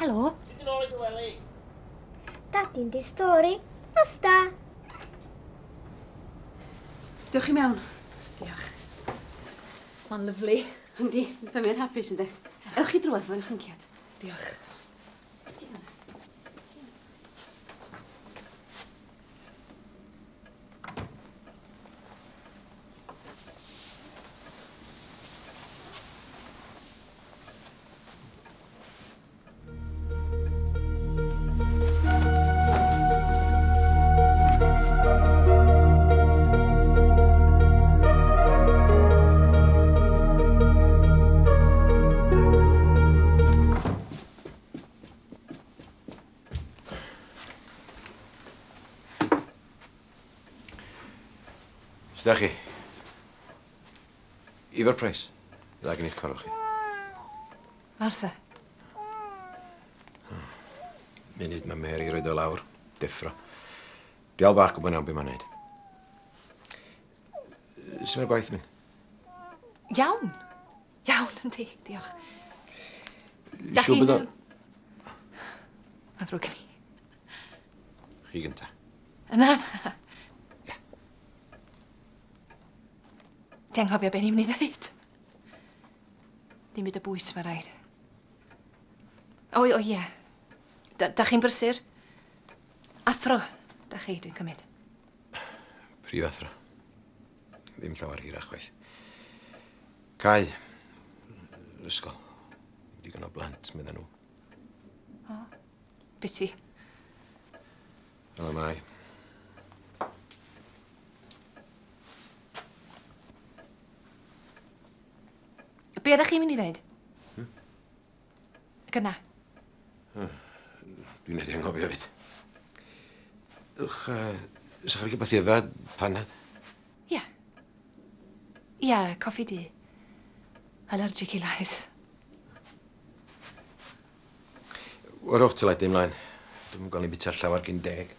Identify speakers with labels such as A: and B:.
A: Helo?
B: Ti'n ôl i dy wely?
C: Dadi'n di stori. Os da.
A: Dewch i mewn. Diolch. Mae'n lyflu.
D: Yndi, fe mae'n hapus ynddi. Ewch chi drwedd fo'n chynciad.
A: Diolch.
E: Sda chi? Ifor Price. Dda gen i'ch corwch chi.
A: Martha.
E: Munud mae Mary roed o lawr. Deffro. Dial bach gwybod iawn beth mae'n neud. Sut mae'r gwaith mynd?
A: Iawn. Iawn, yndi. Diolch.
E: Siw bod o...
A: Mae'n ddrwg gen i.
E: Chi gynta.
A: Na. Ti'n anghofio beth ni'n mynd i ddeud? Dim byd y bwys mae rhaid. O ie. Da chi'n brysur? Athro, da chi, dwi'n cymryd.
E: Prif athro. Ddim llawer hirach chwaith. Cai. Ysgol. Digon o blant, medden nhw.
A: O, beth ti?
E: Fel y mai.
A: Be ydych chi'n mynd i ddeud? Gyna.
E: Dwi'n neud i'n ngofio fyd. Sa'ch chi'n gallu beth i yfed paned?
A: Ia. Ia, coffi di. Allergic i laeth.
E: Warwch til a'i dim mlaen. Dwi'n gweld ni'n bita llawer gyn deg.